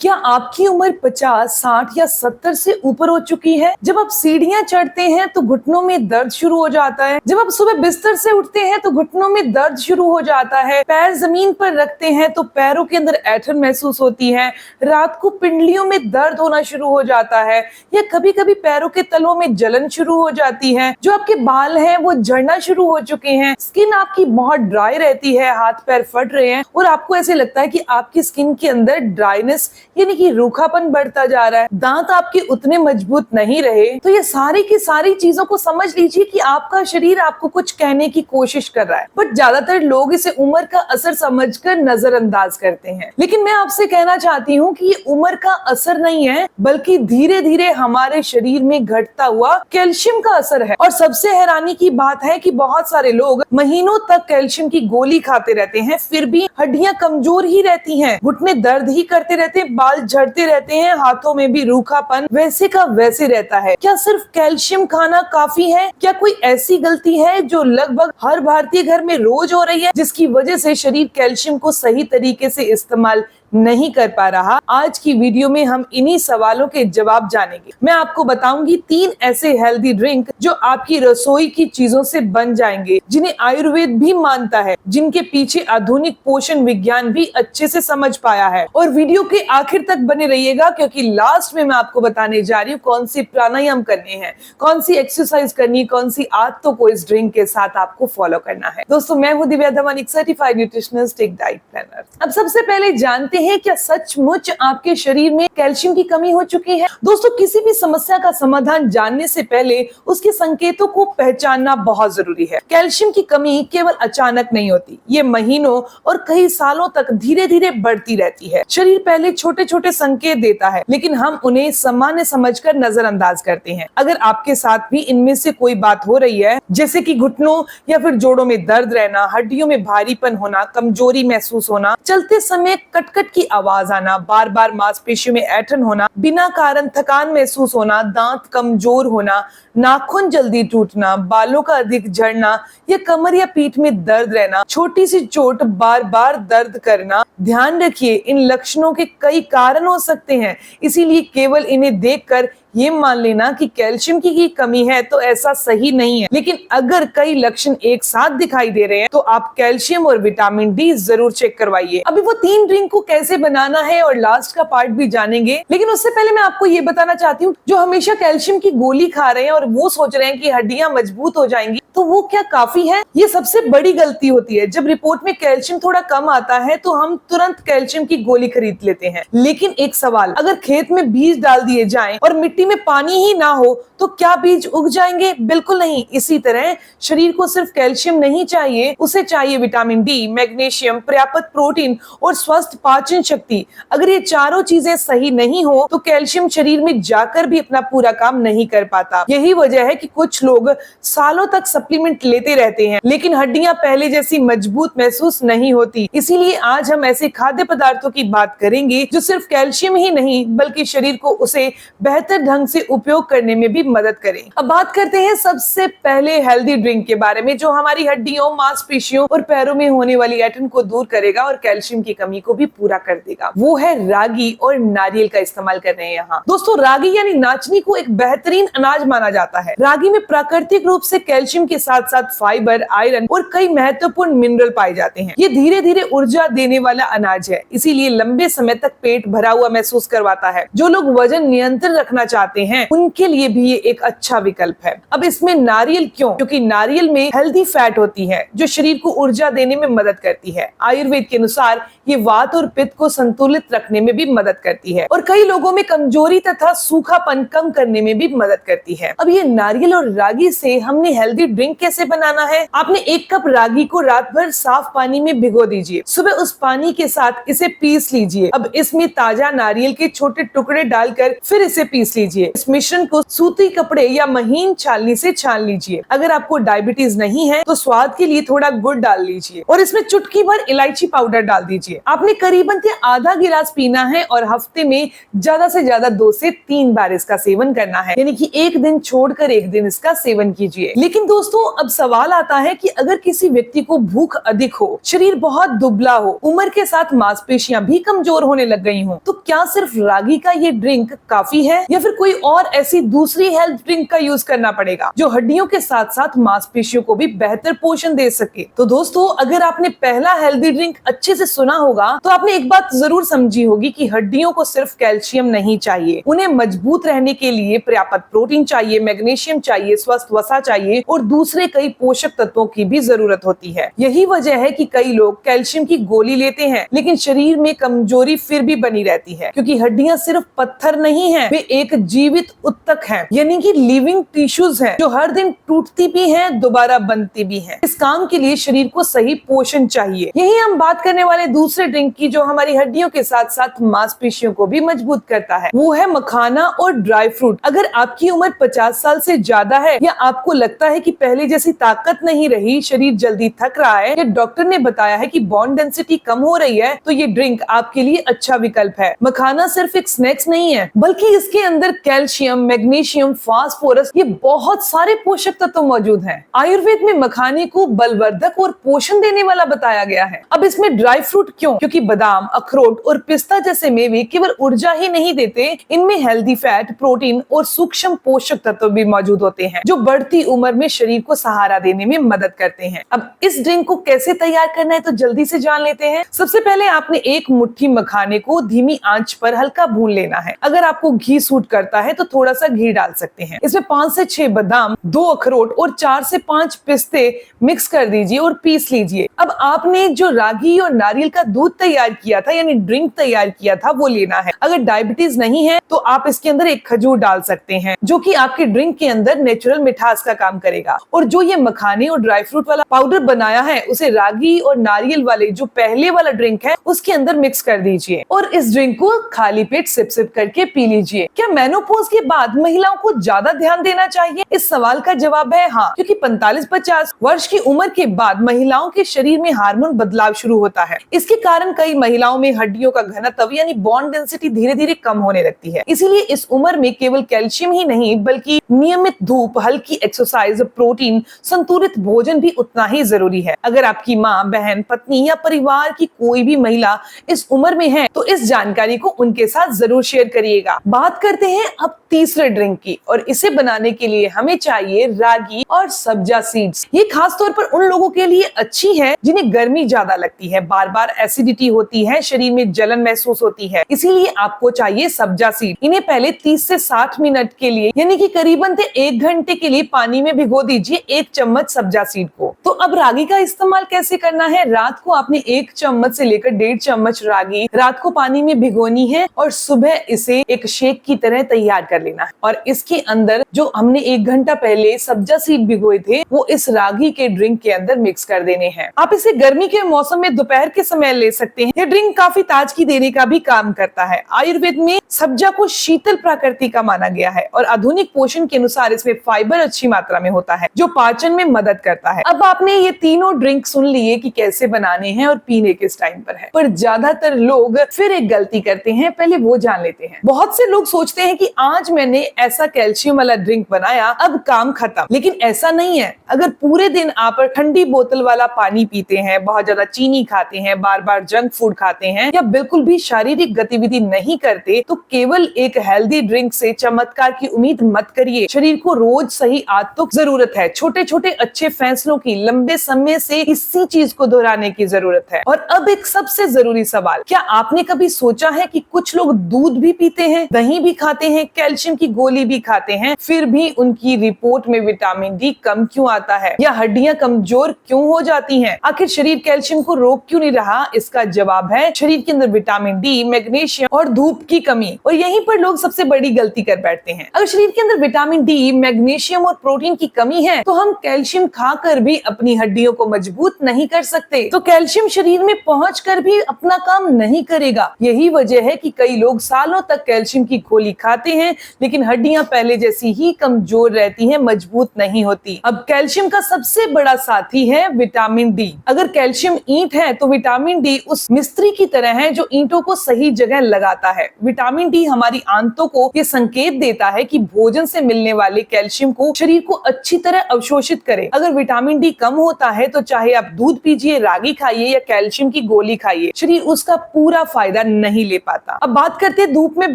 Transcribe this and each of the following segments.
क्या आपकी उम्र 50, 60 या 70 से ऊपर हो चुकी है? जब आप सीढ़ियां चढ़ते हैं तो घुटनों में दर्द शुरू हो जाता है। जब आप सुबह बिस्तर से उठते हैं तो घुटनों में दर्द शुरू हो जाता है। पैर जमीन पर रखते हैं तो पैरों के अंदर ऐंठन महसूस होती है। रात को पिंडलियों में दर्द होना शुरू हो जाता है या कभी कभी पैरों के तलों में जलन शुरू हो जाती है। जो आपके बाल हैं वो झड़ना शुरू हो चुके हैं। स्किन आपकी बहुत ड्राई रहती है, हाथ पैर फट रहे हैं और आपको ऐसे लगता है कि आपकी स्किन के अंदर ड्राइनेस यानी कि रूखापन बढ़ता जा रहा है। दांत आपके उतने मजबूत नहीं रहे। तो ये सारी की सारी चीजों को समझ लीजिए कि आपका शरीर आपको कुछ कहने की कोशिश कर रहा है, बट ज्यादातर लोग इसे उम्र का असर समझकर नजरअंदाज करते हैं। लेकिन मैं आपसे कहना चाहती हूँ कि ये उम्र का असर नहीं है, बल्कि धीरे धीरे हमारे शरीर में घटता हुआ कैल्शियम का असर है। और सबसे हैरानी की बात है कि बहुत सारे लोग महीनों तक कैल्शियम की गोली खाते रहते हैं, फिर भी हड्डियां कमजोर ही रहती हैं, घुटने दर्द ही करते रहते हैं, बाल झड़ते रहते हैं, हाथों में भी रूखापन वैसे का वैसे रहता है। क्या सिर्फ कैल्शियम खाना काफी है? क्या कोई ऐसी गलती है जो लगभग हर भारतीय घर में रोज हो रही है, जिसकी वजह से शरीर कैल्शियम को सही तरीके से इस्तेमाल नहीं कर पा रहा? आज की वीडियो में हम इन्हीं सवालों के जवाब जानेंगे। मैं आपको बताऊंगी 3 ऐसे हेल्दी ड्रिंक जो आपकी रसोई की चीजों से बन जाएंगे, जिन्हें आयुर्वेद भी मानता है, जिनके पीछे आधुनिक पोषण विज्ञान भी अच्छे से समझ पाया है। और वीडियो के आखिर तक बने रहिएगा, क्योंकि लास्ट में मैं आपको बताने जा रही हूँ कौन सी प्राणायाम करने हैं, कौन सी एक्सरसाइज करनी, कौन सी आदतों को इस ड्रिंक के साथ आपको फॉलो करना है। दोस्तों, मैं हूँ दिव्या धवन, एक सर्टिफाइड न्यूट्रिशनिस्ट, एक डाइट प्लानर। अब सबसे पहले जानते हैं क्या सचमुच आपके शरीर में कैल्शियम की कमी हो चुकी है? दोस्तों, किसी भी समस्या का समाधान जानने से पहले उसके संकेतों को पहचानना बहुत जरूरी है। कैल्शियम की कमी केवल अचानक नहीं होती, ये महीनों और कई सालों तक धीरे धीरे बढ़ती रहती है। शरीर पहले छोटे छोटे संकेत देता है, लेकिन हम उन्हें सामान्य समझकर नजरअंदाज करते हैं। अगर आपके साथ भी इनमें से कोई बात हो रही है, जैसे कि घुटनों या फिर जोड़ों में दर्द रहना, हड्डियों में भारीपन होना, कमजोरी महसूस होना, चलते समय कटकट की आवाज आना, बार बार मांसपेशियों में ऐंठन होना, बिना कारण थकान महसूस होना, दांत कमजोर होना, नाखून जल्दी टूटना, बालों का अधिक झड़ना या कमर या पीठ में दर्द रहना, छोटी सी चोट बार बार दर्द करना, ध्यान रखिए इन लक्षणों के कई कारण हो सकते हैं, इसीलिए केवल इन्हें देखकर ये मान लेना कि कैल्शियम की कमी है तो ऐसा सही नहीं है। लेकिन अगर कई लक्षण एक साथ दिखाई दे रहे हैं तो आप कैल्शियम और विटामिन डी जरूर चेक करवाइए। अभी वो 3 ड्रिंक को कैसे बनाना है और लास्ट का पार्ट भी जानेंगे, लेकिन उससे पहले मैं आपको ये बताना चाहती हूँ, जो हमेशा कैल्शियम की गोली खा रहे हैं और वो सोच रहे हैं कि हड्डियां मजबूत हो जाएंगी, तो वो क्या काफी है? ये सबसे बड़ी गलती होती है। जब रिपोर्ट में कैल्शियम थोड़ा कम आता है तो हम तुरंत कैल्शियम की गोली खरीद लेते हैं। लेकिन एक सवाल, अगर खेत में बीज डाल दिए जाएं और मिट्टी में पानी ही ना हो तो क्या बीज उग जाएंगे? बिल्कुल नहीं। इसी तरह शरीर को सिर्फ कैल्शियम नहीं चाहिए, उसे चाहिए विटामिन डी, मैग्नीशियम, पर्याप्त प्रोटीन और स्वस्थ पाचन शक्ति। अगर ये चारों चीजें सही नहीं हो तो कैल्शियम शरीर में जाकर भी अपना पूरा काम नहीं कर पाता। यही वजह है कि कुछ लोग सालों तक सप्लीमेंट लेते रहते हैं, लेकिन हड्डियां पहले जैसी मजबूत महसूस नहीं होती। इसीलिए आज हम ऐसे खाद्य पदार्थों की बात करेंगे जो सिर्फ कैल्शियम ही नहीं बल्कि शरीर को उसे बेहतर ढंग से उपयोग करने में भी मदद करें। अब बात करते हैं सबसे पहले हेल्दी ड्रिंक के बारे में, जो हमारी हड्डियों, मांसपेशियों और पैरों में होने वाली ऐंठन को दूर करेगा और कैल्शियम की कमी को भी पूरा कर देगा। वो है रागी और नारियल का इस्तेमाल कर रहे हैं यहाँ। दोस्तों, रागी यानी नाचनी को एक बेहतरीन अनाज माना जाता है। रागी में प्राकृतिक रूप से कैल्शियम के साथ साथ फाइबर, आयरन और कई महत्वपूर्ण मिनरल पाए जाते हैं। ये धीरे धीरे ऊर्जा देने वाला अनाज है, इसीलिए लंबे समय तक पेट भरा हुआ महसूस करवाता है। जो लोग वजन नियंत्रण रखना चाहते हैं उनके लिए भी ये एक अच्छा विकल्प है। अब इसमें नारियल क्यों? क्योंकि नारियल में हेल्दी फैट होती है जो शरीर को ऊर्जा देने में मदद करती है। आयुर्वेद के अनुसार ये वात और पित्त को संतुलित रखने में भी मदद करती है और कई लोगों में कमजोरी तथा सूखापन कम करने में भी मदद करती है। अब ये नारियल और रागी से हमने हेल्दी ड्रिंक कैसे बनाना है? आपने 1 कप रागी को रात भर साफ पानी में भिगो दीजिए। सुबह उस पानी के साथ इसे पीस लीजिए। अब इसमें ताजा नारियल के छोटे टुकड़े डालकर फिर इसे पीस लीजिए। इस मिश्रण को सूती कपड़े या महीन छालनी से छान लीजिए। अगर आपको डायबिटीज नहीं है तो स्वाद के लिए थोड़ा गुड़ डाल लीजिए और इसमें चुटकी भर इलायची पाउडर डाल दीजिए। आपने करीबन आधा गिलास पीना है और हफ्ते में ज्यादा से ज्यादा 2 से 3 बार इसका सेवन करना है, यानी कि एक दिन छोड़कर एक दिन इसका सेवन कीजिए। लेकिन दोस्तों, दोस्तों अब सवाल आता है कि अगर किसी व्यक्ति को भूख अधिक हो, शरीर बहुत दुबला हो, उम्र के साथ मांसपेशियां भी कमजोर होने लग गई हों, तो क्या सिर्फ रागी का ये ड्रिंक काफी है या फिर कोई और ऐसी दूसरी हेल्थ ड्रिंक का यूज करना पड़ेगा जो हड्डियों के साथ साथ मांसपेशियों को भी बेहतर पोषण दे सके? तो दोस्तों अगर आपने पहला हेल्दी ड्रिंक अच्छे से सुना होगा तो आपने एक बात जरूर समझी होगी कि हड्डियों को सिर्फ कैल्शियम नहीं चाहिए, उन्हें मजबूत रहने के लिए पर्याप्त प्रोटीन चाहिए, मैग्नीशियम चाहिए, स्वस्थ वसा चाहिए और दूसरे कई पोषक तत्वों की भी जरूरत होती है। यही वजह है कि कई लोग कैल्शियम की गोली लेते हैं लेकिन शरीर में कमजोरी फिर भी बनी रहती है, क्योंकि हड्डियां सिर्फ पत्थर नहीं है, वे एक जीवित उत्तक है, यानी कि लिविंग टिश्यूज है जो हर दिन टूटती भी है, दोबारा बनती भी है। इस काम के लिए शरीर को सही पोषण चाहिए। यही हम बात करने वाले दूसरे ड्रिंक की जो हमारी हड्डियों के साथ साथ मांसपेशियों को भी मजबूत करता है, वो है मखाना और ड्राई फ्रूट। अगर आपकी उम्र 50 साल से ज्यादा है या आपको लगता है कि पहले जैसी ताकत नहीं रही, शरीर जल्दी थक रहा है या डॉक्टर ने बताया है कि बोन डेंसिटी कम हो रही है, तो ये ड्रिंक आपके लिए अच्छा विकल्प है। मखाना सिर्फ एक स्नैक्स नहीं है बल्कि इसके अंदर कैल्शियम, मैग्नीशियम, फास्फोरस, ये बहुत सारे पोषक तत्व मौजूद हैं। आयुर्वेद में मखाने को बलवर्धक और पोषण देने वाला बताया गया है। अब इसमें ड्राई फ्रूट क्यों? क्योंकि बादाम, अखरोट और पिस्ता जैसे मेवे केवल ऊर्जा ही नहीं देते, इनमें हेल्दी फैट, प्रोटीन और सूक्ष्म पोषक तत्व भी मौजूद होते हैं जो बढ़ती उम्र में शरीर को सहारा देने में मदद करते हैं। अब इस ड्रिंक को कैसे तैयार करना है तो जल्दी से जान लेते हैं। सबसे पहले आपने एक मुट्ठी मखाने को धीमी आंच पर हल्का भून लेना है। अगर आपको घी सूट करता है तो थोड़ा सा घी डाल सकते हैं। इसमें 5 से 6 बादाम, 2 अखरोट और 4 से 5 पिस्ते मिक्स कर दीजिए और पीस लीजिए। अब आपने जो रागी और नारियल का दूध तैयार किया था यानी ड्रिंक तैयार किया था वो लेना है। अगर डायबिटीज नहीं है तो आप इसके अंदर एक खजूर डाल सकते हैं जो कि आपके ड्रिंक के अंदर नेचुरल मिठास का काम करेगा। और जो ये मखाने और ड्राई फ्रूट वाला पाउडर बनाया है उसे रागी और नारियल वाले जो पहले वाला ड्रिंक है उसके अंदर मिक्स कर दीजिए और इस ड्रिंक को खाली पेट सिप सिप करके पी लीजिए। क्या मेनोपॉज के बाद महिलाओं को ज्यादा ध्यान देना चाहिए? इस सवाल का जवाब है हाँ, क्योंकि 45-50 वर्ष की उम्र के बाद महिलाओं के शरीर में हार्मोन बदलाव शुरू होता है। इसके कारण कई महिलाओं में हड्डियों का घनत्व यानी बोन डेंसिटी धीरे धीरे कम होने लगती है। इसीलिए इस उम्र में केवल कैल्शियम ही नहीं बल्कि नियमित धूप, हल्की एक्सरसाइज, प्रोटीन, संतुलित भोजन भी उतना ही जरूरी है। अगर आपकी माँ, बहन, पत्नी या परिवार की कोई भी महिला इस उम्र में है तो इस जानकारी को उनके साथ जरूर शेयर करिएगा। बात करते हैं अब तीसरे ड्रिंक की और इसे बनाने के लिए हमें चाहिए रागी और सब्जा सीड्स। ये खास तौर पर उन लोगों के लिए अच्छी है जिन्हें गर्मी ज्यादा लगती है, बार बार एसिडिटी होती है, शरीर में जलन महसूस होती है, इसीलिए आपको चाहिए सब्जा सीड। इन्हें पहले 30 से 60 मिनट के लिए यानी कि करीबन 1 घंटे के लिए पानी में भिगो दीजिए 1 चम्मच सब्जा सीड को। तो अब रागी का इस्तेमाल कैसे करना है? रात को आपने 1 चम्मच से लेकर 1.5 चम्मच रागी रात को पानी में भिगोनी है और सुबह इसे एक शेक की तरह तैयार कर लेना है और इसके अंदर जो हमने 1 घंटा पहले सब्जा सीड भिगोए थे वो इस रागी के ड्रिंक के अंदर मिक्स कर देने हैं। आप इसे गर्मी के मौसम में दोपहर के समय ले सकते हैं। ये ड्रिंक काफी ताजगी देने का भी काम करता है। आयुर्वेद में सब्जा को शीतल प्रकृति का माना गया है और आधुनिक पोषण के अनुसार इसमें फाइबर अच्छी मात्रा में होता है जो पाचन में मदद करता है। अब आपने ये तीनों ड्रिंक सुन लिए कि कैसे बनाने हैं और पीने किस टाइम पर है, पर ज्यादातर लोग फिर एक गलती करते हैं, पहले वो जान लेते हैं। बहुत से लोग सोचते हैं कि आज मैंने ऐसा कैल्शियम वाला ड्रिंक बनाया, अब काम खत्म, लेकिन ऐसा नहीं है। अगर पूरे दिन आप ठंडी बोतल वाला पानी पीते हैं, बहुत ज्यादा चीनी खाते हैं, बार बार जंक फूड खाते हैं या बिल्कुल भी शारीरिक गतिविधि नहीं करते तो केवल एक हेल्दी ड्रिंक से चमत्कार की उम्मीद मत करिए। शरीर को रोज सही आदतों की जरूरत है, छोटे छोटे अच्छे फैसलों की, लंबे समय से इसी चीज को दोहराने की जरूरत है। और अब एक सबसे जरूरी सवाल, क्या आपने कभी सोचा है कि कुछ लोग दूध भी पीते हैं, दही भी खाते हैं, कैल्शियम की गोली भी खाते हैं, फिर भी उनकी रिपोर्ट में विटामिन डी कम क्यों आता है या हड्डियां कमजोर क्यों हो जाती हैं? आखिर शरीर कैल्शियम को रोक क्यों नहीं रहा? इसका जवाब है शरीर के अंदर विटामिन डी, मैग्नीशियम और धूप की कमी। और यहीं पर लोग सबसे बड़ी गलती कर बैठते हैं। अगर शरीर के अंदर विटामिन डी, मैग्नीशियम और प्रोटीन की कमी है तो हम कैल्शियम खाकर भी अपनी हड्डियों को मजबूत नहीं कर सकते, तो कैल्शियम शरीर में पहुंचकर भी अपना काम नहीं करेगा। यही वजह है कि कई लोग सालों तक कैल्शियम की गोली खाते हैं लेकिन हड्डियां पहले जैसी ही कमजोर रहती हैं, मजबूत नहीं होती। अब कैल्शियम का सबसे बड़ा साथी है विटामिन डी। अगर कैल्शियम ईंट है तो विटामिन डी उस मिस्त्री की तरह है जो ईंटों को सही जगह लगाता है। विटामिन विटामिन डी हमारी आंतों को ये संकेत देता है कि भोजन से मिलने वाले कैल्शियम को शरीर को अच्छी तरह अवशोषित करे। अगर विटामिन डी कम होता है तो चाहे आप दूध पीजिए, रागी खाइए या कैल्शियम की गोली खाइए, शरीर उसका पूरा फायदा नहीं ले पाता। अब बात करते हैं धूप में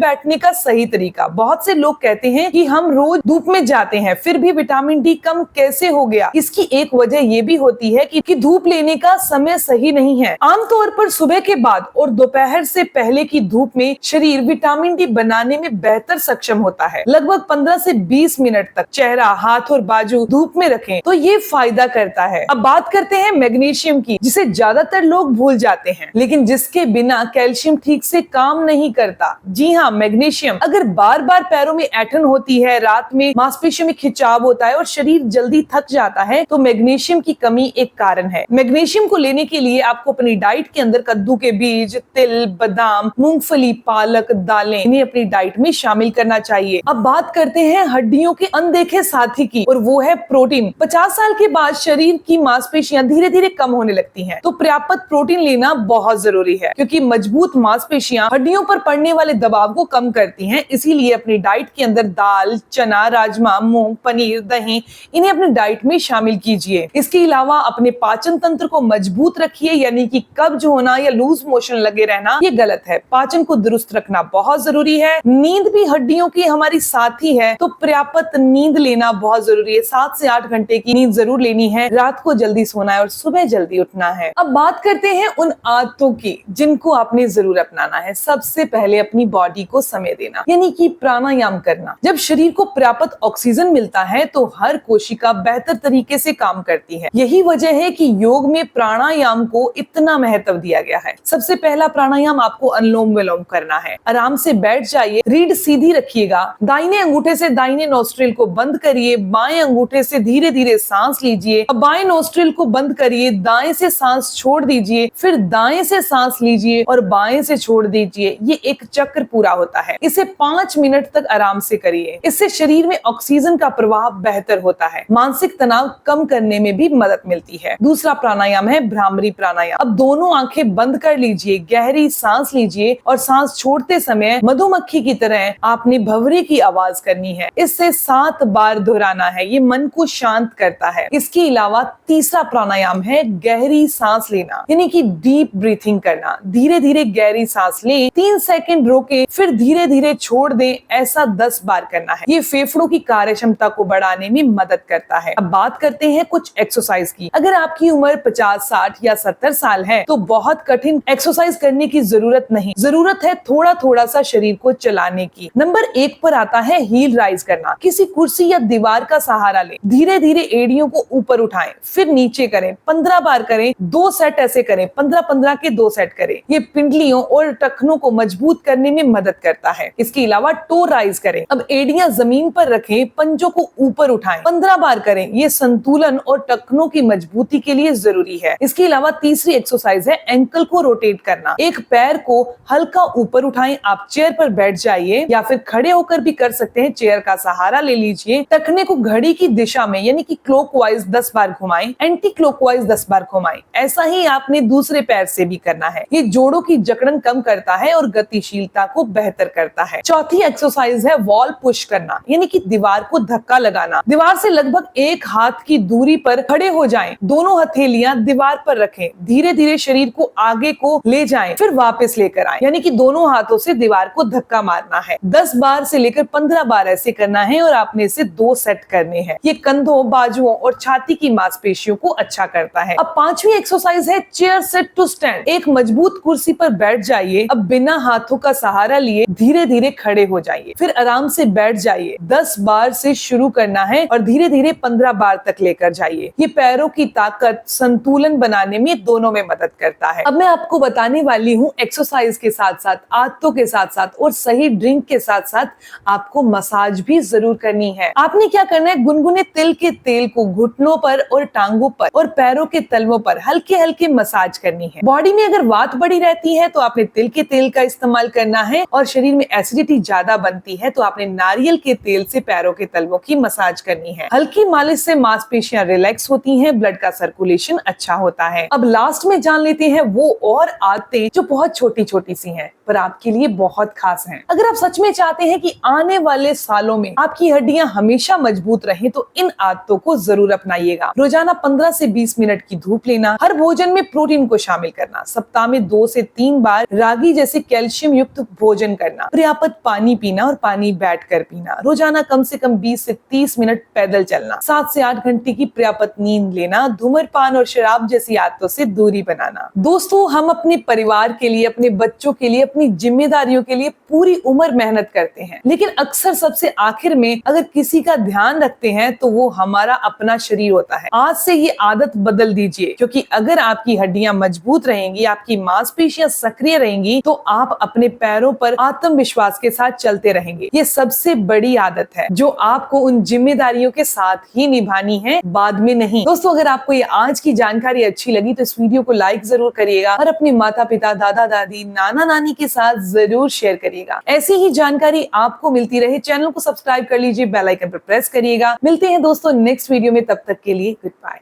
बैठने का सही तरीका। बहुत से लोग कहते हैं कि हम रोज धूप में जाते हैं फिर भी विटामिन डी कम कैसे हो गया। इसकी एक वजह ये भी होती है कि धूप लेने का समय सही नहीं है। आमतौर पर सुबह के बाद और दोपहर से पहले की धूप में शरीर विटामिन डी बनाने में बेहतर सक्षम होता है। लगभग 15 से 20 मिनट तक चेहरा, हाथ और बाजू धूप में रखें तो ये फायदा करता है। अब बात करते हैं मैग्नीशियम की, जिसे ज्यादातर लोग भूल जाते हैं, लेकिन जिसके बिना कैल्शियम ठीक से काम नहीं करता। जी हाँ, मैग्नीशियम। अगर बार बार पैरों में ऐंठन होती है, रात में मांसपेशियों में खिंचाव होता है और शरीर जल्दी थक जाता है तो मैग्नीशियम की कमी एक कारण है। मैग्नीशियम को लेने के लिए आपको अपनी डाइट के अंदर कद्दू के बीज, तिल, बादाम, मूंगफली, पालक, दालें, इन्हें अपनी डाइट में शामिल करना चाहिए। अब बात करते हैं हड्डियों के अनदेखे साथी की, और वो है प्रोटीन। 50 साल के बाद शरीर की मांसपेशियां धीरे धीरे कम होने लगती हैं, तो पर्याप्त प्रोटीन लेना बहुत जरूरी है, क्योंकि मजबूत मांसपेशियां हड्डियों पर पड़ने वाले दबाव को कम करती हैं। इसीलिए अपनी डाइट के अंदर दाल, चना, राजमा, मूंग, पनीर, दही, इन्हें अपनी डाइट में शामिल कीजिए। इसके अलावा अपने पाचन तंत्र को मजबूत रखिए, यानी कि कब्ज होना या लूज मोशन लगे रहना ये गलत है। पाचन को दुरुस्त रखना बहुत जरूरी है। नींद भी हड्डियों की हमारी साथी है, तो पर्याप्त नींद लेना बहुत जरूरी है। 7 से 8 घंटे की नींद जरूर लेनी है। रात को जल्दी सोना है और सुबह जल्दी उठना है। अब बात करते हैं उन आदतों की जिनको आपने जरूर अपनाना है। सबसे पहले अपनी बॉडी को समय देना, यानी कि प्राणायाम करना। जब शरीर को पर्याप्त ऑक्सीजन मिलता है तो हर कोशिका बेहतर तरीके से काम करती है। यही वजह है कि योग में प्राणायाम को इतना महत्व दिया गया है। सबसे पहला प्राणायाम आपको अनुलोम विलोम करना है। आराम से बैठ जाइए, रीढ़ सीधी रखिएगा, दाहिने अंगूठे से दाहिने नोस्ट्रिल को बंद करिए, बाएं अंगूठे से धीरे धीरे सांस लीजिए। अब बाएं नोस्ट्रिल को बंद करिए, दाएं से सांस छोड़ दीजिए, फिर दाएं से सांस लीजिए और बाएं से छोड़ दीजिए। ये एक चक्र पूरा होता है। इसे 5 मिनट तक आराम से करिए। इससे शरीर में ऑक्सीजन का प्रवाह बेहतर होता है। मानसिक तनाव कम करने में भी मदद मिलती है। दूसरा प्राणायाम है भ्रामरी प्राणायाम। अब दोनों आंखें बंद कर लीजिए, गहरी सांस लीजिए और सांस छोड़ते समय मधुमक्खी की तरह आपने भंवरे की आवाज करनी है। इससे 7 बार दोहराना है। ये मन को शांत करता है। इसके अलावा तीसरा प्राणायाम है गहरी सांस लेना, यानी कि डीप ब्रीथिंग करना। धीरे धीरे गहरी सांस लें, 3 सेकंड रोके, फिर धीरे धीरे छोड़ दें। ऐसा 10 बार करना है। ये फेफड़ों की कार्य क्षमता को बढ़ाने में मदद करता है। अब बात करते हैं कुछ एक्सरसाइज की। अगर आपकी उम्र 50, 60 या 70 साल है तो बहुत कठिन एक्सरसाइज करने की जरूरत नहीं। जरूरत है थोड़ा थोड़ा सा शरीर को चलाने की। नंबर 1 पर आता है हील राइज करना। किसी कुर्सी या दीवार का सहारा लें, धीरे धीरे एड़ियों को ऊपर उठाएं, फिर नीचे करें। 15 बार करें, 2 सेट ऐसे करें। 15-15 के 2 सेट करें। ये पिंडलियों और टखनों को मजबूत करने में मदद करता है। इसके अलावा टो राइज करें। अब एड़ियां जमीन पर रखें, पंजों को ऊपर उठाएं। 15 बार करें। ये संतुलन और टखनों की मजबूती के लिए जरूरी है। इसके अलावा तीसरी एक्सरसाइज है एंकल को रोटेट करना। एक पैर को हल्का ऊपर उठाएं। आप चेयर पर बैठ जाइए या फिर खड़े होकर भी कर सकते हैं। चेयर का सहारा ले लीजिए। टखने को घड़ी की दिशा में, यानी कि क्लॉकवाइज 10 बार घुमाएं, एंटी क्लॉकवाइज 10 बार घुमाएं। ऐसा ही आपने दूसरे पैर से भी करना है। ये जोड़ों की जकड़न कम करता है और गतिशीलता को बेहतर करता है। चौथी एक्सरसाइज है वॉल पुश करना, यानी कि दीवार को धक्का लगाना। दीवार से लगभग 1 हाथ की दूरी पर खड़े हो जाएं। दोनों हथेलियां दीवार पर रखें। धीरे धीरे शरीर को आगे को ले जाएं, फिर वापस लेकर आएं, यानी कि दोनों हाथों से दीवार को धक्का मारना है। 10 बार से लेकर 15 बार ऐसे करना है और आपने इसे 2 सेट करने हैं। ये कंधों, बाजुओं और छाती की मांसपेशियों को अच्छा करता है। अब 5वीं एक्सरसाइज है चेयर सेट टू स्टैंड। एक मजबूत कुर्सी पर बैठ जाइए। अब बिना हाथों का सहारा लिए धीरे धीरे खड़े हो जाइए, फिर आराम से बैठ जाइए। 10 बार से शुरू करना है और धीरे धीरे 15 बार तक लेकर जाइए। ये पैरों की ताकत, संतुलन बनाने में दोनों में मदद करता है। अब मैं आपको बताने वाली हूँ एक्सरसाइज के साथ साथ, आदतों के साथ साथ और सही ड्रिंक के साथ साथ आपको मसाज भी जरूर करनी है। आपने क्या करना है, गुनगुने तिल के तेल को घुटनों पर और टांगों पर और पैरों के तलवों पर हल्के हल्के मसाज करनी है। बॉडी में अगर वात बढ़ी रहती है तो आपने तिल के तेल का इस्तेमाल करना है, और शरीर में एसिडिटी ज्यादा बनती है तो आपने नारियल के तेल से पैरों के तलवों की मसाज करनी है। हल्की मालिश से मांसपेशियां रिलैक्स होती हैं, ब्लड का सर्कुलेशन अच्छा होता है। अब लास्ट में जान लेते हैं वो और आदतें जो बहुत छोटी छोटी सी हैं, पर पर आपके लिए बहुत खास हैं। अगर आप सच में चाहते हैं कि आने वाले सालों में आपकी हड्डियां हमेशा मजबूत रहें, तो इन आदतों को जरूर अपनाइएगा। रोजाना 15 से 20 मिनट की धूप लेना, हर भोजन में प्रोटीन को शामिल करना, सप्ताह में 2 से 3 बार रागी जैसे कैल्शियम युक्त भोजन करना, पर्याप्त पानी पीना और पानी बैठकर पीना, रोजाना कम से कम 20 से 30 मिनट पैदल चलना, 7 से 8 घंटे की पर्याप्त नींद लेना, धूम्रपान और शराब जैसी आदतों से दूरी बनाना। दोस्तों, हम अपने परिवार के लिए, अपने बच्चों के लिए, अपनी जिम्मेदारियों के लिए पूरी उम्र मेहनत करते हैं, लेकिन अक्सर सबसे आखिर में अगर किसी का ध्यान रखते हैं तो वो हमारा अपना शरीर होता है। आज से ये आदत बदल दीजिए, क्योंकि अगर आपकी हड्डियां मजबूत रहेंगी, आपकी मांसपेशियां सक्रिय रहेंगी, तो आप अपने पैरों पर आत्मविश्वास के साथ चलते रहेंगे। ये सबसे बड़ी आदत है जो आपको उन जिम्मेदारियों के साथ ही निभानी है, बाद में नहीं। दोस्तों, अगर आपको ये आज की जानकारी अच्छी लगी तो इस वीडियो को लाइक जरूर करिएगा और अपने माता पिता, दादा दादी, नाना नानी के साथ जरूर शेयर करिएगा। ऐसी ही जानकारी आपको मिलती रहे, चैनल को सब्सक्राइब कर लीजिए, बेल आइकन पर प्रेस करिएगा। मिलते हैं दोस्तों नेक्स्ट वीडियो में, तब तक के लिए गुड बाय।